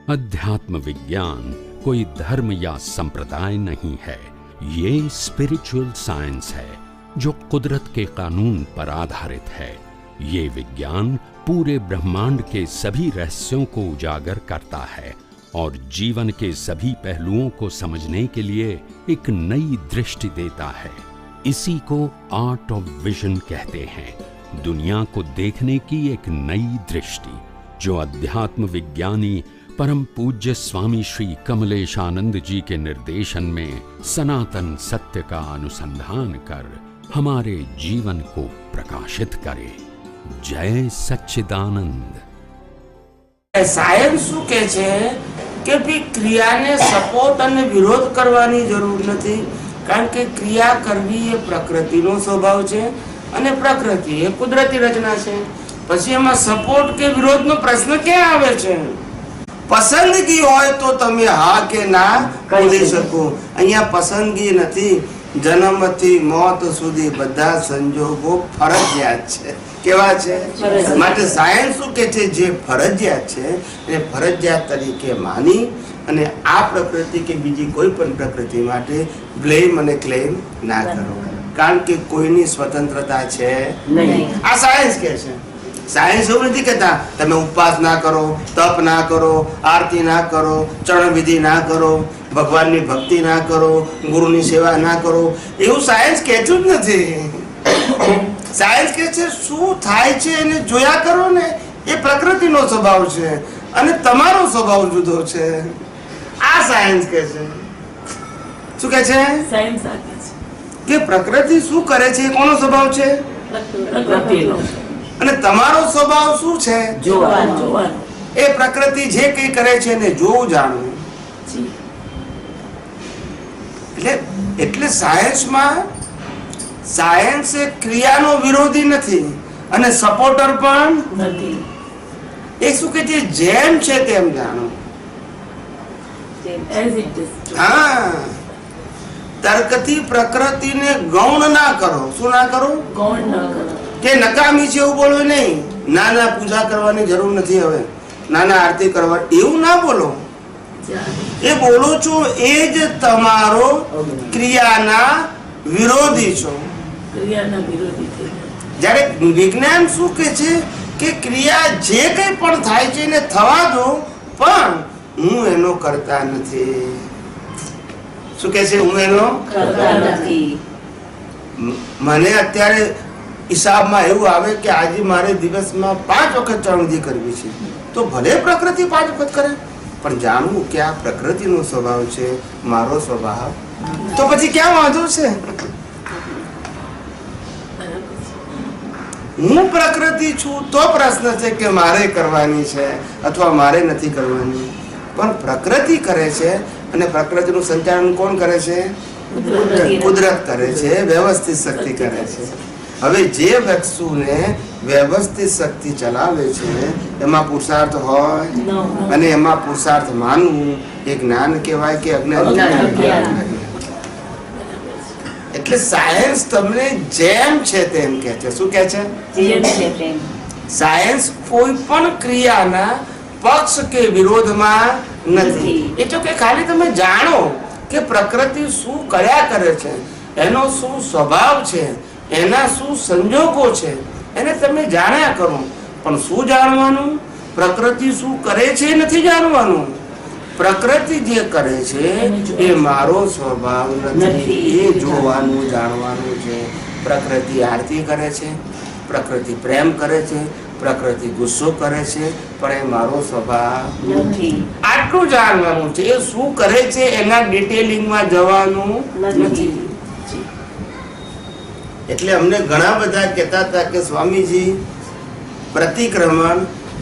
अध्यात्म विज्ञान कोई धर्म या संप्रदाय नहीं है, ये स्पिरिचुअल साइंस है जो कुदरत के कानून पर आधारित है। ये विज्ञान पूरे ब्रह्मांड के सभी रहस्यों को उजागर करता है और जीवन के सभी पहलुओं को समझने के लिए एक नई दृष्टि देता है। इसी को आर्ट ऑफ विजन कहते हैं, दुनिया को देखने की एक नई दृष्टि, जो अध्यात्म विज्ञानी परम पूज्य स्वामी श्री कमलेशानंद जी के निर्देशन में सनातन सत्य का अनुसंधान कर हमारे जीवन को प्रकाशित करे। जय सच्चिदानंद। સાયન્સ શું કહે છે કે ભઈ ક્રિયાને સપોર્ટ અને વિરોધ કરવાની જરૂર નથી, કારણ કે ક્રિયા કરવી એ પ્રકૃતિનો સ્વભાવ છે અને પ્રકૃતિ એ કુદરતી રચના છે। પછી એમાં સપોર્ટ કે વિરોધનો પ્રશ્ન ક્યાં આવે છે? પસંદગી હોય તો તમે હા કે ના બોલી શકો। અહીંયા પસંદગી નથી, જન્મથી મોત સુધી બધા સંજોગો ફરજિયાત છે। કેવા છે? માટે સાયન્સ શું કે છે, જે ફરજિયાત છે એને ફરજિયાત તરીકે માની અને આ પ્રકૃતિ કે બીજી કોઈ પણ પ્રકૃતિ માટે બ્લેમ અને ક્લેમ ના કરો, કારણ કે કોઈની સ્વતંત્રતા છે નહીં। આ સાયન્સ કહે છે। સાયન્સ એવું નથી કહેતા તમે ઉપવાસ ના કરો, તપ ના કરો, આરતી ના કરો, ચરણ વિધિ ના કરો, ભગવાનની ભક્તિ ના કરો, ગુરુની સેવા ના કરો, એવું સાયન્સ કહેતું જ નથી। સાયન્સ કહે છે શું થાય છે એને જોયા કરો ને, એ પ્રકૃતિનો સ્વભાવ છે અને તમારો સ્વભાવ જુદો છે। આ સાયન્સ કહે છે। શું કહે છે? સાયન્સ આ કહે છે કે પ્રકૃતિ શું કરે છે, કોનો સ્વભાવ છે? પ્રકૃતિનો। અને તમારો સ્વભાવ શું છે? જોવાનો। એ પ્રકૃતિ જે કંઈ કરે છે એને જોવું જાણવું। એટલે સાયન્સમાં સાયન્સ એ ક્રિયાનો વિરોધી નથી અને સપોર્ટર પણ નથી। એ શું કે છે, જેમ છે તેમ જાણો। હા, તર્કથી પ્રકૃતિને ગૌણ ના કરો। શું ના કરો? ગૌણ ના કરો। કે નકામી છે એવું બોલો નહીં, ના ના પૂજા કરવાની જરૂર નથી, હવે ના ના આરતી કરવા, એવું ના બોલો। એ બોલો છો એ જ તમારો ક્રિયાના વિરોધી છો। ક્રિયાના વિરોધી છે। જ્યારે વિજ્ઞાન શું કે છે કે ક્રિયા જે કંઈ પણ થાય છે એને થવા દો, પણ હું એનો કરતા નથી। શું કે છે? હું એનો કરતા નથી। મને અત્યારે હિસાબમાં એવું આવે કે આજે મારે દિવસમાં 5 વખત ચરણવિધિ કરવી છે, તો ભલે પ્રકૃતિ 5 વખત કરે, પણ જાણવું કે આ પ્રકૃતિનો સ્વભાવ છે, મારો સ્વભાવ, તો પછી ક્યાં વાંધો છે? હું પ્રકૃતિ છું તો પ્રશ્ન છે કે મારે કરવાની છે અથવા મારે નથી કરવાની, પણ પ્રકૃતિ કરે છે અને પ્રકૃતિનું સંચાલન કોણ કરે છે? કુદરત કરે છે, વ્યવસ્થિત શક્તિ કરે છે। હવે જે વસ્તુને વ્યવસ્થિત શક્તિ ચલાવે છે એમાં પુરુષાર્થ હોય અને એમાં પુરુષાર્થ માનવું એ જ્ઞાન કહેવાય કે અજ્ઞાન? એટલે સાયન્સ તમને જેમ છે તેમ કહે છે। શું કહે છે? જેમ છે તેમ। સાયન્સ કોઈ પણ ક્રિયાના પક્ષ કે વિરોધમાં નથી। એ તો કે ખાલી તમે જાણો કે પ્રકૃતિ શું કર્યા કરે છે, એનો શું સ્વભાવ છે, એના શું સંજોગો છે, એને તમે જાણ્યા કરો। પણ શું જાણવાનું? પ્રકૃતિ શું કરે છે એ નથી જાણવાનું। પ્રકૃતિ જે કરે છે એ મારો સ્વભાવ નથી, એ જોવાનું જાણવાનું છે। પ્રકૃતિ આરતી કરે છે, પ્રકૃતિ પ્રેમ કરે છે, પ્રકૃતિ ગુસ્સો કરે છે, પણ એ મારો સ્વભાવ નથી। આટલું જાણવાનું છે। એ શું કરે છે એના ડિટેલિંગમાં જવાનું નથી। એટલે અમને ઘણા બધા કહેતા હતા કે સ્વામીજી, પ્રતિક્રમણ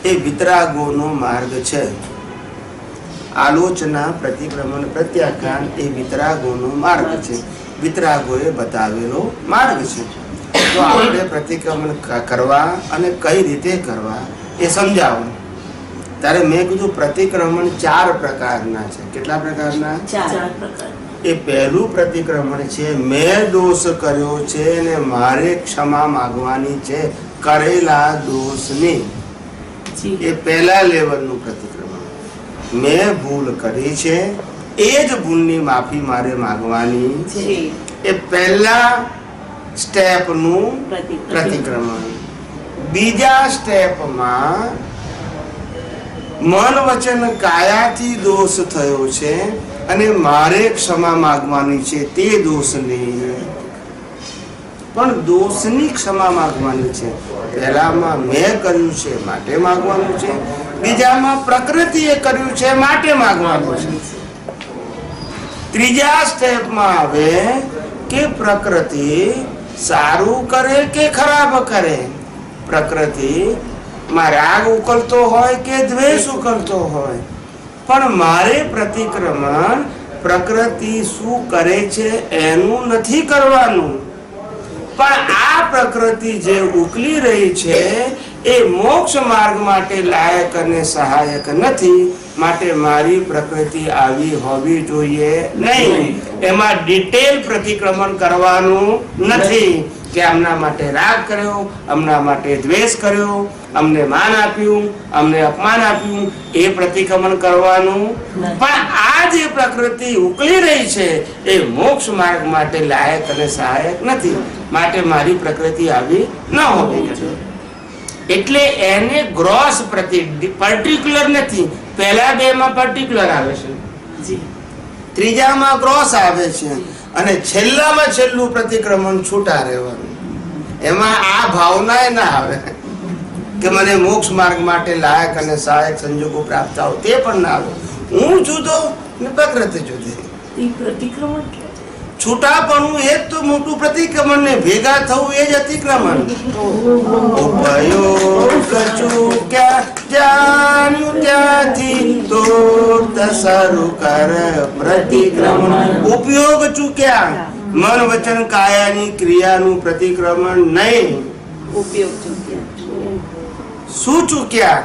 એ વિતરાગોનો માર્ગ છે। આલોચના, પ્રતિક્રમણ, પ્રત્યાખ્યાન એ વિતરાગોનો માર્ગ છે, વિતરાગોએ બતાવેલો માર્ગ છે। તો આપણે પ્રતિક્રમણ કરવા અને કઈ રીતે કરવા એ સમજાવો। ત્યારે મેં કીધું પ્રતિક્રમણ 4 પ્રકારના છે। કેટલા પ્રકારના? 4 પ્રકાર। એ પહેલું પ્રતિક્રમણ છે, મેં દોષ કર્યો છે ને મારે ક્ષમા માંગવાની છે કરેલા દોષની। એ પહેલા લેવલનું પ્રતિક્રમણ। મેં ભૂલ કરી છે, એ જ ભૂલની માફી મારે માંગવાની છે. એ પહેલા સ્ટેપનું પ્રતિક્રમણ. બીજા સ્ટેપમાં મન વચન કાયાથી દોષ થયો છે અને મારે ક્ષમા માંગવાની છે તે દોષની, પણ દોષની ક્ષમા માંગવાની છે. પહેલામાં મેં કર્યું છે માટે માંગવાનું છે, બીજામાં પ્રકૃતિએ કર્યું છે માટે માંગવાનું છે. ત્રીજા સ્ટેપમાં આવે કે પ્રકૃતિ સારું કરે કે ખરાબ કરે, પ્રકૃતિ માં રાગ ઉકળતો હોય કે દ્વેષ ઉકળતો હોય, પણ મારે પ્રતિક્રમણ પ્રકૃતિ શું કરે છે એનું નથી કરવાનું. પણ આ પ્રકૃતિ જે ઉકલી રહી છે એ મોક્ષ માર્ગ માટે લાયક અને સહાયક નથી, માટે મારી પ્રકૃતિ આવી હોવી જોઈએ નહીં. એમાં ડિટેલ પ્રતિક્રમણ કરવાનું નથી કે આમના માટે રાગ કર્યો, આમના માટે દ્વેષ કર્યો, અમને માન આપ્યું, અમને અપમાન આપ્યું, એ પ્રતિક્રમણ કરવાનું. પણ આ જે પ્રકૃતિ ઉકળી રહી છે એ મોક્ષ માર્ગ માટે લાયક અને સહાયક નથી, માટે મારી પ્રકૃતિ આવી ન હોવી જોઈએ. એટલે એને ગ્રોસ પર્ટિક્યુલર નથી. પહેલા બે માં પર્ટિક્યુલર આવે છે, ત્રીજામાં ગ્રોસ આવે છે, અને છેલ્લામાં છેલ્લું પ્રતિક્રમણ છૂટા રહેવાનું. એમાં આ ભાવના ના આવે કે મને મોક્ષ માર્ગ માટે લાયક અને સહાયક સંજોગો પ્રાપ્ત થાય, તે પણ ના આવે. હું જુદો ને પ્રકૃતિ જુદી. પ્રતિક્રમણ છૂટાપણું એ જ તો મોટું પ્રતિક્રમણ, ને ભેગા થવું એ જ અતિક્રમણ. ઉપયોગ ચૂક્યા જાણ્યું ત્યાંથી તો શરૂ કર પ્રતિક્રમણ. ઉપયોગ ચૂક્યા, મન વચન કાયાની ક્રિયાનું પ્રતિક્રમણ નહીં. ઉપયોગ ચૂક્યા. શું ચૂક્યા?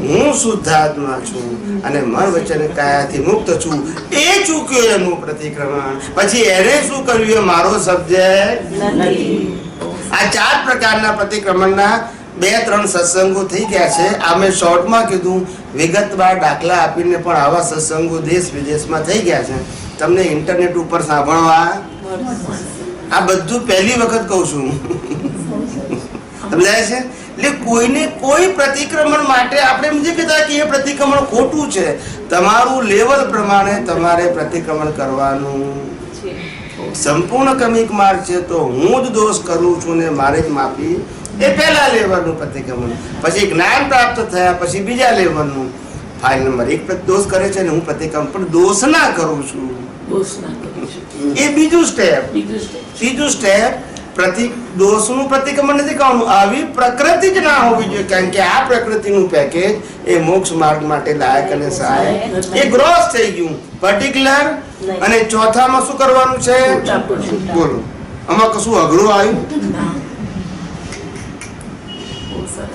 હું શુદ્ધાત્મા છું અને મન વચન કાયાથી મુક્ત છું, એ ચૂક્યો એનું પ્રતિક્રમણ. પછી એને શું કર્યું એ મારો સબ્જેક્ટ નથી. આ 4 પ્રકારના પ્રતિક્રમણના 2-3 સત્સંગો થઈ ગયા છે. આ મેં શોર્ટમાં કીધું, વિગતવાર દાખલા આપીને પણ આવા સત્સંગો દેશ વિદેશમાં થઈ ગયા છે. તમને ઇન્ટરનેટ ઉપર સાંભળવા આ બધું પહેલી વખત કહું છું. સમજાય છે? એટલે કોઈને કોઈ પ્રતિક્રમણ માટે આપણે સમજી કહેતા કે એ પ્રતિક્રમણ ખોટું છે. તમારું લેવલ પ્રમાણે તમારે પ્રતિક્રમણ કરવાનું. સંપૂર્ણ ક્રમિક માર્ગ છે તો હું જ દોષ કરું છું ને મારે જ માફી, એ પહેલા લેવલનું પ્રતિક્રમણ. પછી જ્ઞાન પ્રાપ્ત થયા પછી બીજા લેવલનું. ફાઇલ નંબર 1 દોષ કરે છે ને હું પ્રતિક્રમણ પણ દોષ ના કરું છું, એ બીજું સ્ટેપ. ત્રીજું સ્ટેપ દોષનું પ્રતિક્રમણ નથી કરવાનું. આવી પ્રકૃતિ જ ના હોવી જોઈએ, કારણ કે આ પ્રકૃતિનું પેકેજ એ મોક્ષ માર્ગ માટે લાયક અને સહાયક, એ ગ્રોસ થઈ ગયું પર્ટિક્યુલર. અને ચોથામાં શું કરવાનું છે? બોલો, આમાં કશું અઘરું આવ્યું?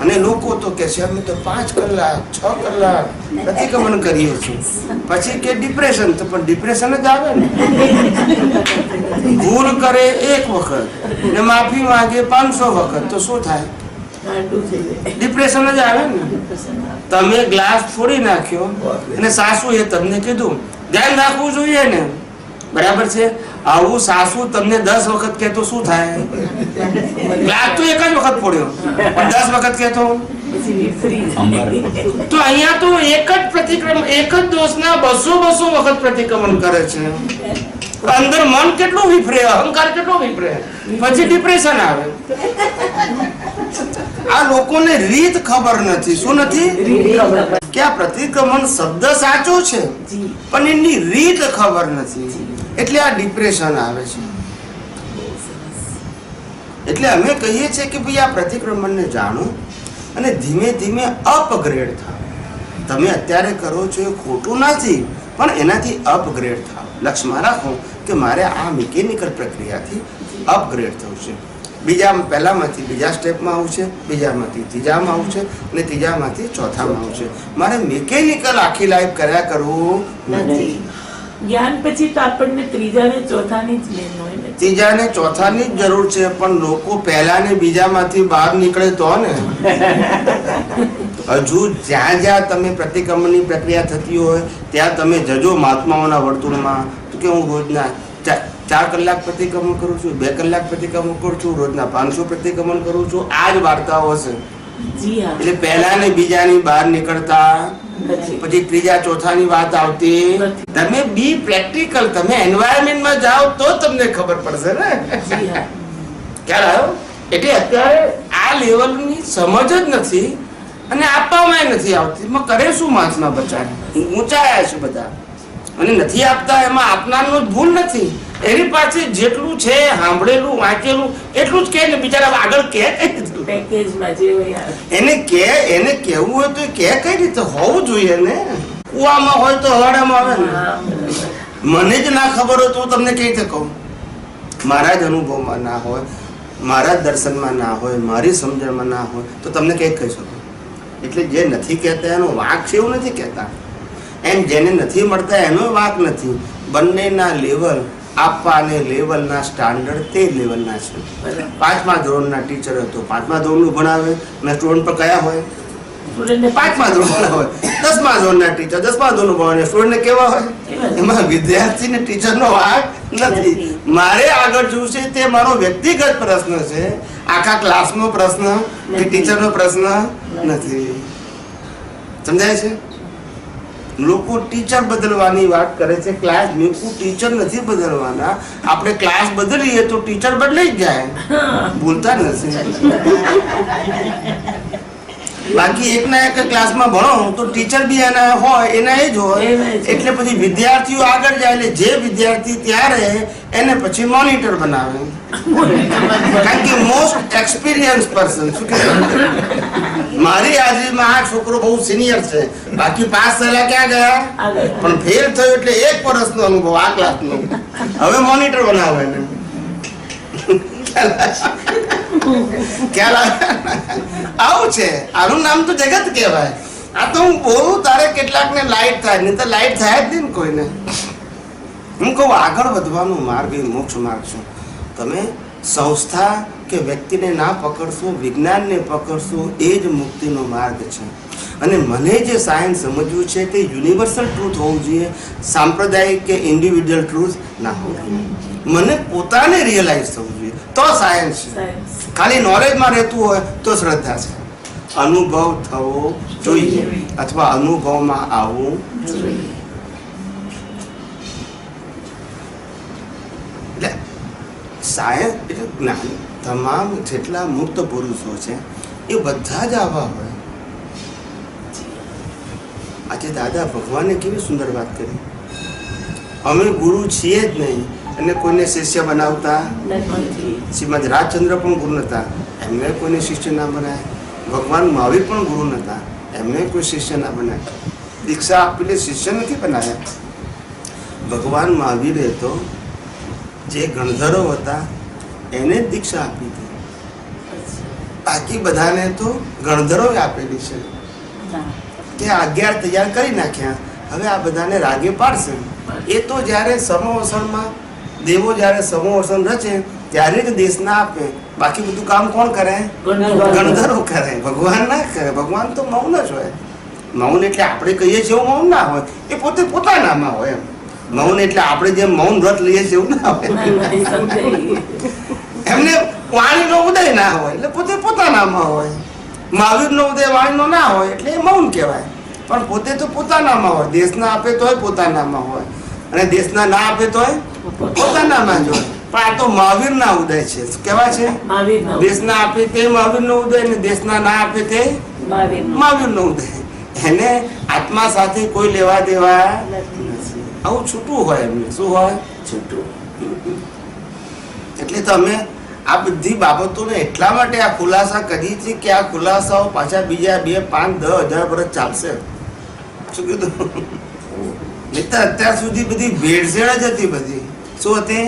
અને લોકો તો કે છે અમે તો 5 કલાક 6 કલાક પ્રતિક્રમણ કરીએ છીએ, પછી કે ડિપ્રેશન. તો પણ ડિપ્રેશન જ આવે ને. ભૂલ કરે 1 વખત ને માફી માંગે 500 વખત તો શું થાય? ડિપ્રેશન જ આવે ને. તમે ગ્લાસ ફોડી નાખ્યો અને સાસુએ તમને કીધું ધ્યાન રાખવું જોઈએ ને, બરાબર છે? આવું સાસુ તમને 10 વખત કે તો શું થાય? ગ્લાસ તો 1 જ વખત ફોડ્યો પણ 10 વખત કે તો અહીંયા તો એક જ પ્રતિક્રમણ, એક જ દોષના 200 વખત પ્રતિક્રમણ કરે છે. અંદર મન કેટલું વિફરે, અહંકાર કેટલો વિફરે, પછી ડિપ્રેશન આવે. આ લોકોને રીત ખબર નથી. શું નથી? કે આ પ્રતિક્રમણ શબ્દ સાચો છે પણ એની રીત ખબર નથી, એટલે આ ડિપ્રેશન આવે છે. એટલે અમે કહીએ છીએ કે ભાઈ આ પ્રતિક્રમણને જાણો અને ધીમે ધીમે અપગ્રેડ થાવ. તમે અત્યારે કરો છો એ ખોટું નથી, પણ એનાથી અપગ્રેડ થાવ. લક્ષ્યમાં રાખો કે મારે આ મિકેનિકલ પ્રક્રિયાથી અપગ્રેડ થવું છે. પહેલામાંથી બીજા સ્ટેપમાં આવું છે, બીજામાંથી ત્રીજામાં આવું છે, અને ત્રીજામાંથી ચોથામાં આવું છે. મારે મિકેનિકલ આખી લાઈફ કર્યા કરવું નથી. જ્ઞાન પછી તો આપણને ત્રીજા ને ચોથાની જ મેન હોય ને. ત્રીજા ને ચોથાની જ જરૂર છે, પણ લોકો પહેલા ને બીજામાંથી બહાર નીકળે તો ને. હજુ જ્યાં જ્યાં તમે પ્રતિક્રમણની પ્રક્રિયા થતી હોય ત્યાં તમે જજો મહાત્માઓના વર્તુળમાં તો કે હું રોજના 4 કલાક પ્રતિક્રમણ કરું છું, 2 કલાક પ્રતિક્રમણ કરું છું, રોજના 500 પ્રતિક્રમણ કરું છું. આ જ વાર્તાઓ હશે. જી હા. એટલે પહેલા ને બીજાની બહાર નીકળતા પછી ત્રીજા ચોથાની વાત આવતી. તમે બી પ્રેક્ટિકલ, તમે એન્વાયરમેન્ટમાં જાઓ તો તમને ખબર પડશે ને. જી હા. ખ્યાલ આવ્યો? એટલે અત્યારે આ લેવલની સમજ જ નથી અને આપવામાં નથી આવતી. એમાં કરે શું માણસના બચ્ચા? ઊંચાયા છે બધા અને નથી આપતા. એમાં આપનારનો જ ભૂલ નથી. એની પાસે જેટલું છે સાંભળેલું વાંચેલું એટલું જ કહે ને બિચારા આગળ કહે કઈ રીતે? પેકેજમાં જે હોય એને કહેવું હોય તો કહે કઈ રીતે? હોવું જોઈએ ને. કુવામાં હોય તો હવાડામાં આવે ને. મને જ ના ખબર હોય તો હું તમને કઈ રીતે કહું? મારા જ અનુભવમાં ના હોય, મારા જ દર્શનમાં ના હોય, મારી સમજણમાં ના હોય તો તમને કઈ કહી શકું? એટલે જે નથી કહેતા એનો વાંક છે એવું નથી કહેતા. એમ જેને નથી મળતા એનો વાંક નથી. બંનેના લેવલ, આપવા અને લેવલના સ્ટાન્ડર્ડ તે લેવલના છે. 5મા ધોરણના ટીચર હતો, 5મા ધોરણનું ભણાવે અને સ્ટુડન્ટ પર કયા હોય? 5મા ધોરણના હોય. 10મા ધોરણના ટીચર 10મા ધોરણનું ભણાવે, સ્ટુડન્ટને કેવા હોય? એમાં વિદ્યાર્થી ને ટીચરનો વાંક નથી. મારે આગળ જોવું છે તે મારો વ્યક્તિગત પ્રશ્ન છે. આખા ક્લાસનો પ્રશ્ન કે ટીચરનો પ્રશ્ન નથી. સમજાય છે? લોકો ટીચર બદલવાની વાત કરે છે. ક્લાસ મૂકવું, ટીચર નથી બદલવાના. આપણે ક્લાસ બદલીએ તો ટીચર બદલાઈ જ જાય. ભૂલતા નથી. બાકી એકના એક ક્લાસમાં ભણો તો ટીચર બી એના હોય, એના એ જ હોય. એટલે પછી વિદ્યાર્થીઓ આગળ જાય એટલે જે વિદ્યાર્થી ત્યાં રહે એને પછી મોનિટર બનાવે. કારણ કે મોસ્ટ એક્સપિરિયન્સ પર્સન. શું કે મારી હાજરીમાં આ છોકરો બહુ સિનિયર છે, બાકી પાસ થયેલા ક્યાં ગયા? પણ ફેલ થયો એટલે 1 વર્ષનો અનુભવ આ ક્લાસનો. હવે મોનિટર બનાવે એને. આવું છે. આનું નામ તો જગત કહેવાય. આ તો હું બોલું તારે કેટલાક ને લાઈટ થાય, નહીં તો લાઈટ થાય જ નહીં ને કોઈને. હું કહું આગળ વધવાનો માર્ગ એ મોક્ષ માર્ગ છે. તમે સંસ્થા કે વ્યક્તિને ના પકડશો, વિજ્ઞાનને પકડશો, એ જ મુક્તિનો માર્ગ છે. અને મને જે સાયન્સ સમજવું છે તે યુનિવર્સલ ટ્રુથ હોવું જોઈએ, સાંપ્રદાયિક કે ઇન્ડિવિડ્યુઅલ ટ્રુથ ના હોવું જોઈએ. મને પોતાને રિયલાઇઝ થવું જોઈએ તો સાયન્સ છે. ખાલી નોલેજમાં રહેતું હોય તો શ્રદ્ધા છે. અનુભવ થવો જોઈએ અથવા અનુભવમાં આવવું જોઈએ. એટલે સાયન્સ એટલે જ્ઞાન. તમામ જેટલા મુક્ત પુરુષો છે એ બધા જ આવા હોય. આજે દાદા ભગવાને કેવી સુંદર વાત કરી. અમે ગુરુ છીએ જ નહીં અને કોઈને શિષ્ય બનાવતા. શ્રીમદ રાજચંદ્ર પણ ગુરુ નતા, એમને કોઈને શિષ્ય ના બનાય. ભગવાન મહાવીર પણ ગુરુ નતા, એમને કોઈ શિષ્ય ના બનાય. દીક્ષા આપીને શિષ્ય નથી બનાવ્યા. ભગવાન મહાવીરે તો જે ગણધરો હતા એને જ દીક્ષા આપી હતી. બાકી બધાને તો ગણધરો આપેલી છે કે 11 તૈયાર કરી નાખ્યા. હવે આ બધાને રાગે પાડશે. એ તો જ્યારે સમોવસનમાં દેવો જ્યારે સમોવસન રચે ત્યારે જ દેશના આપે. બાકી બધું કામ કોણ કરે? ગણધરો કરે, ભગવાન ના કરે. ભગવાન તો મૌન જ હોય. મૌન એટલે આપણે કહીએ છીએ એવું મૌન ના હોય, એ પોતે પોતાનામાં હોય. એમ મૌન એટલે આપણે જેમ મૌન વ્રત લઈએ છીએ એવું ના હોય. એમને વાણીનો ઉદય ના હોય એટલે પોતે પોતાનામાં હોય. મહાવીરનો ઉદય વાણીનો ના હોય એટલે એ મૌન કહેવાય. પણ પોતે તો પોતાનામાં હોય. દેશના આપે તોય પોતાનામાં હોય અને દેશના ના આપે તોય પોતાનામાં જ હોય. પણ આ તો મહાવીરના ઉદય છે. શું કહેવાય છે? દેશના આપે તે મહાવીરનો ઉદય અને દેશના ના આપે તે મહાવીરનો ઉદય. એને આત્મા સાથે કોઈ લેવા દેવા નથી. આવું છૂટું હોય એમને. શું હોય? છૂટું. એટલે તમે આ બધી બાબતોને એટલા માટે આ ખુલાસા કરી છે કે આ ખુલાસાઓ પાછા બીજા 2, 5, 10,000 વર્ષ ચાલશે. શું કીધું? અત્યાર સુધી બધી ભેળસેળ જ હતી. બધી શું હતી?